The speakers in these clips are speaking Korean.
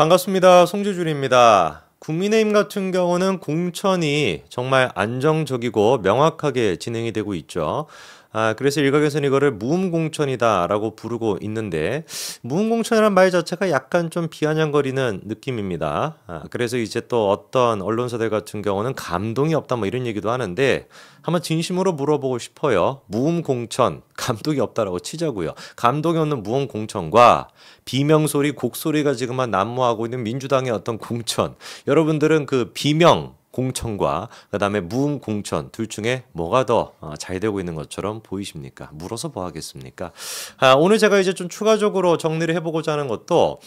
반갑습니다. 송지준입니다. 국민의힘 같은 경우는 공천이 정말 안정적이고 명확하게 진행이 되고 있죠. 그래서 일각에서는 이거를 무음공천이다라고 부르고 있는데 무음공천이라는 말 자체가 약간 좀 비아냥거리는 느낌입니다. 그래서 이제 또 어떤 언론사들 같은 경우는 감동이 없다 뭐 이런 얘기도 하는데 한번 진심으로 물어보고 싶어요. 무음공천, 감동이 없다라고 치자고요. 감동이 없는 무음공천과 비명소리, 곡소리가 지금 난무하고 있는 민주당의 어떤 공천. 여러분들은 그 비명 공천과 그다음에 무음 공천 둘 중에 뭐가 더 잘 되고 있는 것처럼 보이십니까? 물어서 뭐 하겠습니까? 오늘 제가 이제 좀 추가적으로 정리를 해보고자 하는 것도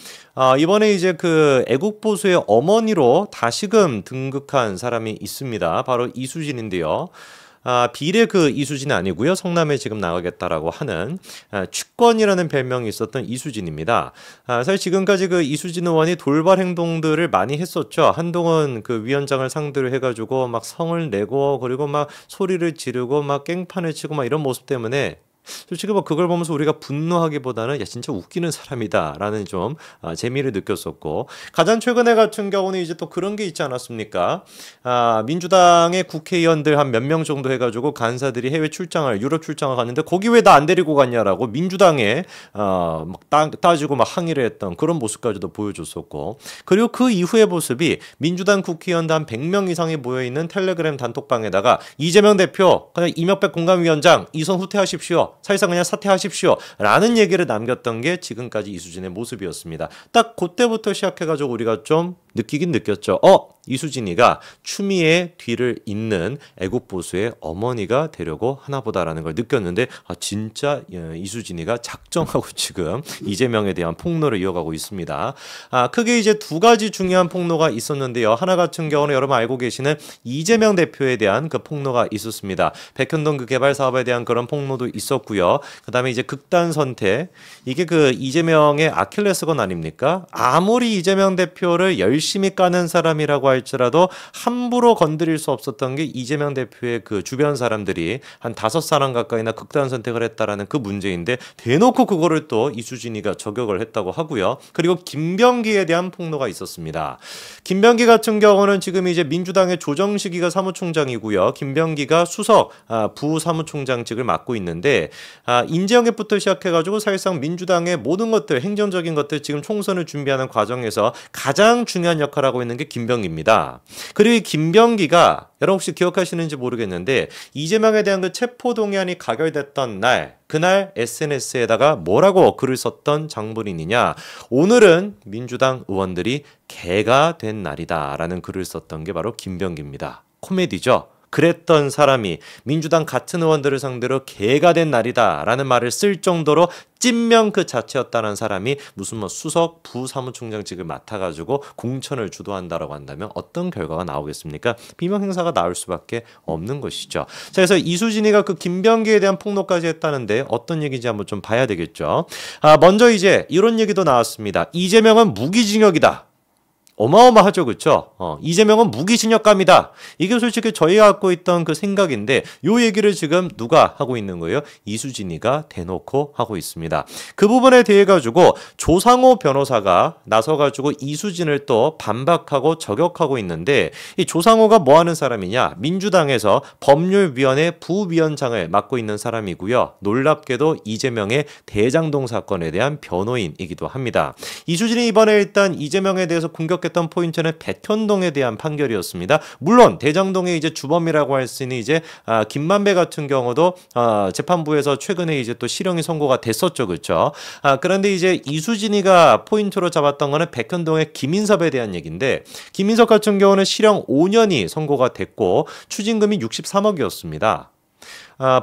이번에 이제 그 애국보수의 어머니로 다시금 등극한 사람이 있습니다. 바로 이수진인데요. 비례 그 이수진이 아니고요. 성남에 지금 나가겠다라고 하는 취권이라는 별명이 있었던 이수진입니다. 사실 지금까지 그 이수진 의원이 돌발 행동들을 많이 했었죠. 한동훈 그 위원장을 상대로 해가지고 막 성을 내고 그리고 막 소리를 지르고 막 깽판을 치고 막 이런 모습 때문에 솔직히 뭐 그걸 보면서 우리가 분노하기보다는 야 진짜 웃기는 사람이다라는 좀 재미를 느꼈었고 가장 최근에 같은 경우는 이제 또 그런 게 있지 않았습니까? 민주당의 국회의원들 한 몇 명 정도 해가지고 간사들이 해외 출장을 유럽 출장을 갔는데 거기 왜 나 안 데리고 갔냐라고 민주당에 막 따지고 막 항의를 했던 그런 모습까지도 보여줬었고 그리고 그 이후의 모습이 민주당 국회의원들 한 100명 이상이 모여있는 텔레그램 단톡방에다가 이재명 대표 그냥 이명박 공감위원장 이선 후퇴하십시오. 사실상 그냥 사퇴하십시오 라는 얘기를 남겼던 게 지금까지 이수진의 모습이었습니다. 딱 그때부터 시작해가지고 우리가 좀 느끼긴 느꼈죠. 이수진이가 추미애 뒤를 잇는 애국보수의 어머니가 되려고 하나보다라는 걸 느꼈는데 진짜 이수진이가 작정하고 지금 이재명에 대한 폭로를 이어가고 있습니다. 크게 이제 두 가지 중요한 폭로가 있었는데요. 하나 같은 경우는 여러분 알고 계시는 이재명 대표에 대한 그 폭로가 있었습니다. 백현동 그 개발 사업에 대한 그런 폭로도 있었고요. 그다음에 이제 극단 선택 이게 그 이재명의 아킬레스건 아닙니까? 아무리 이재명 대표를 열심히 까는 사람이라고 할지라도 함부로 건드릴 수 없었던 게 이재명 대표의 그 주변 사람들이 한 5사람 가까이나 극단 선택을 했다라는 그 문제인데 대놓고 그거를 또 이수진이가 저격을 했다고 하고요. 그리고 김병기에 대한 폭로가 있었습니다. 김병기 같은 경우는 지금 이제 민주당의 조정식이가 사무총장이고요. 김병기가 수석 부사무총장직을 맡고 있는데 인재영입부터 시작해가지고 사실상 민주당의 모든 것들 행정적인 것들 지금 총선을 준비하는 과정에서 가장 중요한 역할을 하고 있는 게 김병기입니다. 그리고 이 김병기가 여러분 혹시 기억하시는지 모르겠는데 이재명에 대한 그 체포동의안이 가결됐던 날 그날 SNS에다가 뭐라고 글을 썼던 장본인이냐 오늘은 민주당 의원들이 개가 된 날이다 라는 글을 썼던 게 바로 김병기입니다. 코미디죠. 그랬던 사람이 민주당 같은 의원들을 상대로 개가 된 날이다 라는 말을 쓸 정도로 찐명 그 자체였다는 사람이 무슨 뭐 수석 부사무총장직을 맡아가지고 공천을 주도한다라고 한다면 어떤 결과가 나오겠습니까? 비명 행사가 나올 수밖에 없는 것이죠. 자, 그래서 이수진이가 그 김병기에 대한 폭로까지 했다는데 어떤 얘기인지 한번 좀 봐야 되겠죠. 먼저 이제 이런 얘기도 나왔습니다. 이재명은 무기징역이다. 어마어마하죠, 그렇죠? 이재명은 무기징역감이다. 이게 솔직히 저희가 갖고 있던 그 생각인데 요 얘기를 지금 누가 하고 있는 거예요? 이수진이가 대놓고 하고 있습니다. 그 부분에 대해 가지고 조상호 변호사가 나서가지고 이수진을 또 반박하고 저격하고 있는데 이 조상호가 뭐 하는 사람이냐? 민주당에서 법률위원회 부위원장을 맡고 있는 사람이고요. 놀랍게도 이재명의 대장동 사건에 대한 변호인이기도 합니다. 이수진이 이번에 일단 이재명에 대해서 공격했던 포인트는 백현동에 대한 판결이었습니다. 물론 대장동의 이제 주범이라고 할 수 있는 이제 김만배 같은 경우도 재판부에서 최근에 이제 또 실형이 선고가 됐었죠, 그렇죠? 그런데 이제 이수진이가 포인트로 잡았던 거는 백현동의 김인섭에 대한 얘기인데 김인섭 같은 경우는 실형 5년이 선고가 됐고 추징금이 63억이었습니다.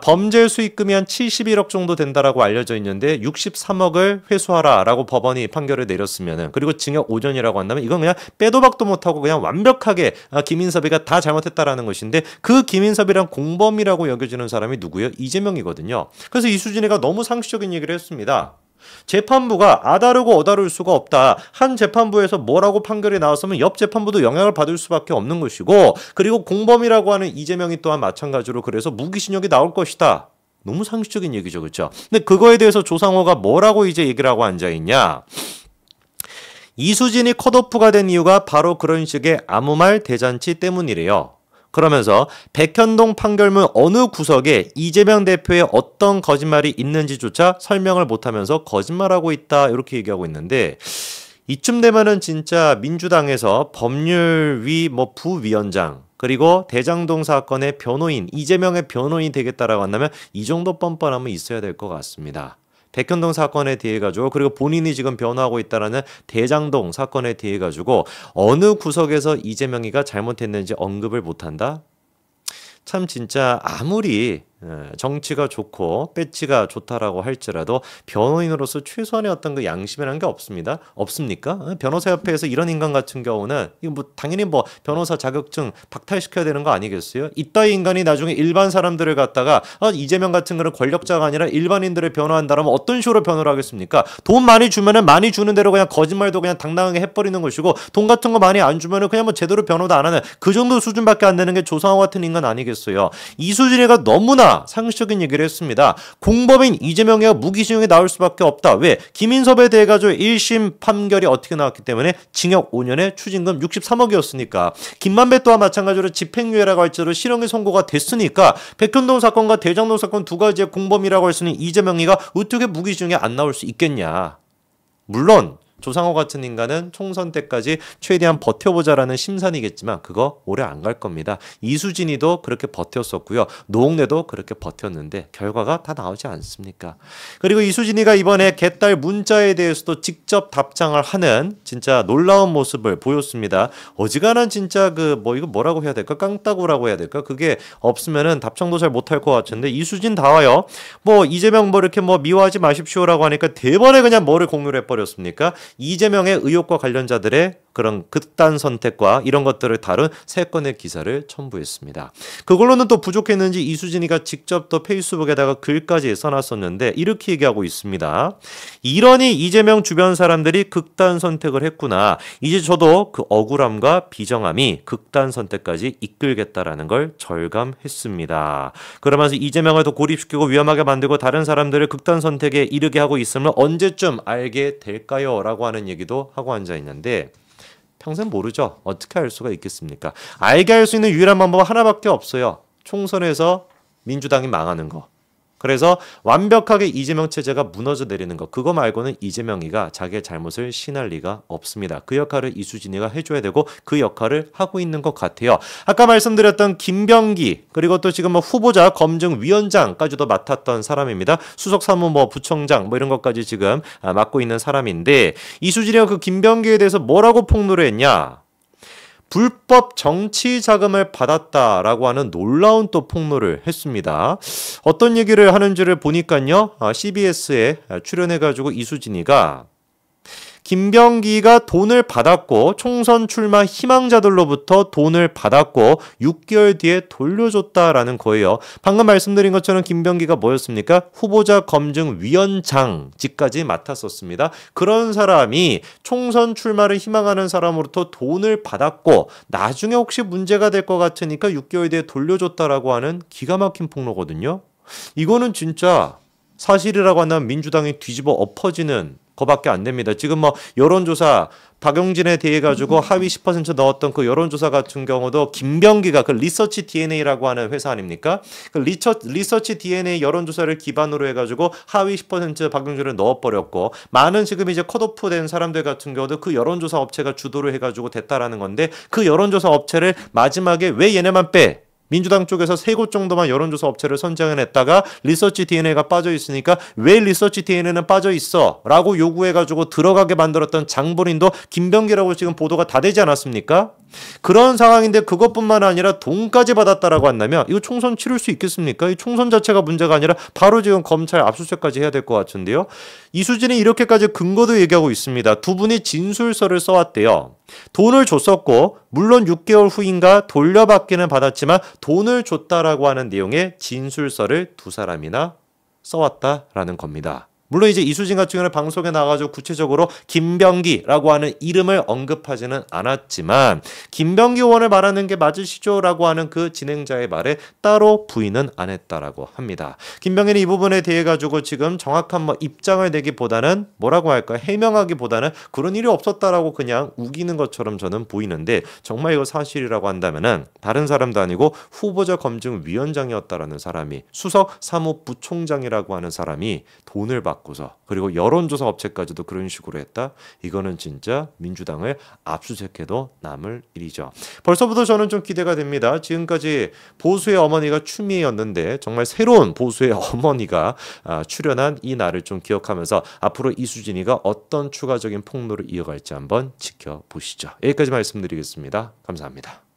범죄 수익금이 한 71억 정도 된다라고 알려져 있는데 63억을 회수하라라고 법원이 판결을 내렸으면은 그리고 징역 5년이라고 한다면 이건 그냥 빼도 박도 못하고 그냥 완벽하게 김인섭이가 다 잘못했다라는 것인데 그 김인섭이란 공범이라고 여겨지는 사람이 누구예요? 이재명이거든요. 그래서 이수진이가 너무 상식적인 얘기를 했습니다. 재판부가 아다르고 어다를 수가 없다. 한 재판부에서 뭐라고 판결이 나왔으면 옆 재판부도 영향을 받을 수밖에 없는 것이고 그리고 공범이라고 하는 이재명이 또한 마찬가지로 그래서 무기징역이 나올 것이다. 너무 상식적인 얘기죠. 그렇죠? 근데 그거에 대해서 조상호가 뭐라고 이제 얘기를 하고 앉아있냐. 이수진이 컷오프가 된 이유가 바로 그런 식의 아무 말 대잔치 때문이래요. 그러면서 백현동 판결문 어느 구석에 이재명 대표의 어떤 거짓말이 있는지조차 설명을 못하면서 거짓말하고 있다 이렇게 얘기하고 있는데 이쯤 되면은 진짜 민주당에서 법률위 부위원장 그리고 대장동 사건의 변호인 이재명의 변호인이 되겠다라고 한다면 이 정도 뻔뻔함은 있어야 될 것 같습니다. 백현동 사건에 대해 가지고 그리고 본인이 지금 변호하고 있다라는 대장동 사건에 대해 가지고 어느 구석에서 이재명이가 잘못했는지 언급을 못한다? 참 진짜 아무리 정치가 좋고 배치가 좋다라고 할지라도 변호인으로서 최소한의 어떤 그 양심이라는 게 없습니다. 없습니까? 변호사협회에서 이런 인간 같은 경우는 이거 당연히 변호사 자격증 박탈시켜야 되는 거 아니겠어요? 이따위 인간이 나중에 일반 사람들을 갖다가 이재명 같은 그런 권력자가 아니라 일반인들을 변호한다라면 어떤 식으로 변호를 하겠습니까? 돈 많이 주면은 많이 주는 대로 그냥 거짓말도 그냥 당당하게 해버리는 것이고 돈 같은 거 많이 안 주면은 그냥 제대로 변호도 안 하는 그 정도 수준밖에 안 되는 게 조상호 같은 인간 아니겠어요? 이수진이가 너무나 상식적인 얘기를 했습니다. 공범인 이재명이가 무기징역에 나올 수밖에 없다. 왜? 김인섭에 대해 가지고 1심 판결이 어떻게 나왔기 때문에 징역 5년에 추징금 63억이었으니까 김만배 또한 마찬가지로 집행유예라고 할지라도 실형이 선고가 됐으니까 백현동 사건과 대장동 사건 두 가지의 공범이라고 할 수 있는 이재명이가 어떻게 무기징역에 안 나올 수 있겠냐. 물론 조상호 같은 인간은 총선 때까지 최대한 버텨보자라는 심산이겠지만 그거 오래 안 갈 겁니다. 이수진이도 그렇게 버텼었고요. 노웅래도 그렇게 버텼는데 결과가 다 나오지 않습니까? 그리고 이수진이가 이번에 개딸 문자에 대해서도 직접 답장을 하는 진짜 놀라운 모습을 보였습니다. 어지간한 진짜 이거 뭐라고 해야 될까? 깡따구라고 해야 될까? 그게 없으면은 답장도 잘 못할 것 같은데 이수진 다 와요. 이재명 이렇게 미워하지 마십시오라고 하니까 대번에 그냥 뭐를 공유를 해버렸습니까? 이재명의 의혹과 관련자들의 그런 극단 선택과 이런 것들을 다룬 3건의 기사를 첨부했습니다. 그걸로는 또 부족했는지 이수진이가 직접 또 페이스북에다가 글까지 써놨었는데 이렇게 얘기하고 있습니다. 이러니 이재명 주변 사람들이 극단 선택을 했구나. 이제 저도 그 억울함과 비정함이 극단 선택까지 이끌겠다라는 걸 절감했습니다. 그러면서 이재명을 더 고립시키고 위험하게 만들고 다른 사람들을 극단 선택에 이르게 하고 있음을 언제쯤 알게 될까요? 라고 하는 얘기도 하고 앉아있는데 평생 모르죠. 어떻게 알 수가 있겠습니까? 알게 할 수 있는 유일한 방법 하나밖에 없어요. 총선에서 민주당이 망하는 거. 그래서 완벽하게 이재명 체제가 무너져 내리는 거. 그거 말고는 이재명이가 자기의 잘못을 신할 리가 없습니다. 그 역할을 이수진이가 해줘야 되고 그 역할을 하고 있는 것 같아요. 아까 말씀드렸던 김병기 그리고 또 지금 후보자 검증위원장까지도 맡았던 사람입니다. 수석사무 부총장 이런 것까지 지금 맡고 있는 사람인데 이수진이가 그 김병기에 대해서 뭐라고 폭로를 했냐? 불법 정치 자금을 받았다라고 하는 놀라운 또 폭로를 했습니다. 어떤 얘기를 하는지를 보니까요. CBS에 출연해가지고 이수진이가 김병기가 돈을 받았고 총선 출마 희망자들로부터 돈을 받았고 6개월 뒤에 돌려줬다라는 거예요. 방금 말씀드린 것처럼 김병기가 뭐였습니까? 후보자 검증위원장직까지 맡았었습니다. 그런 사람이 총선 출마를 희망하는 사람으로부터 돈을 받았고 나중에 혹시 문제가 될 것 같으니까 6개월 뒤에 돌려줬다라고 하는 기가 막힌 폭로거든요. 이거는 진짜 사실이라고 한다면 민주당이 뒤집어 엎어지는 거밖에 안 됩니다. 지금 여론조사 박용진에 대해 가지고 하위 10% 넣었던 그 여론조사 같은 경우도 김병기가 그 리서치 DNA라고 하는 회사 아닙니까? 그 리서치 DNA 여론조사를 기반으로 해가지고 하위 10% 박용진을 넣어버렸고 많은 지금 이제 컷오프된 사람들 같은 경우도 그 여론조사 업체가 주도를 해가지고 됐다라는 건데 그 여론조사 업체를 마지막에 왜 얘네만 빼? 민주당 쪽에서 3곳 정도만 여론조사 업체를 선정해냈다가 리서치 DNA가 빠져있으니까 왜 리서치 DNA는 빠져있어? 라고 요구해가지고 들어가게 만들었던 장본인도 김병기라고 지금 보도가 다 되지 않았습니까? 그런 상황인데 그것뿐만 아니라 돈까지 받았다라고 한다면 이거 총선 치를 수 있겠습니까? 이 총선 자체가 문제가 아니라 바로 지금 검찰 압수수색까지 해야 될 것 같은데요. 이수진이 이렇게까지 근거도 얘기하고 있습니다. 두 분이 진술서를 써왔대요. 돈을 줬었고 물론 6개월 후인가 돌려받기는 받았지만 돈을 줬다라고 하는 내용의 진술서를 두 사람이나 써왔다라는 겁니다. 물론 이제 이수진 같은 경우는 방송에 나가지고 구체적으로 김병기라고 하는 이름을 언급하지는 않았지만 김병기 의원을 말하는 게 맞으시죠라고 하는 그 진행자의 말에 따로 부인은 안 했다라고 합니다. 김병기는 이 부분에 대해 가지고 지금 정확한 뭐 입장을 내기보다는 뭐라고 할까 해명하기보다는 그런 일이 없었다라고 그냥 우기는 것처럼 저는 보이는데 정말 이거 사실이라고 한다면은 다른 사람도 아니고 후보자 검증위원장이었다라는 사람이 수석 사무부총장이라고 하는 사람이 돈을 받고서 그리고 여론조사 업체까지도 그런 식으로 했다. 이거는 진짜 민주당을 압수수색해도 남을 일이죠. 벌써부터 저는 좀 기대가 됩니다. 지금까지 보수의 어머니가 추미애였는데 정말 새로운 보수의 어머니가 출연한 이 날을 좀 기억하면서 앞으로 이수진이가 어떤 추가적인 폭로를 이어갈지 한번 지켜보시죠. 여기까지 말씀드리겠습니다. 감사합니다.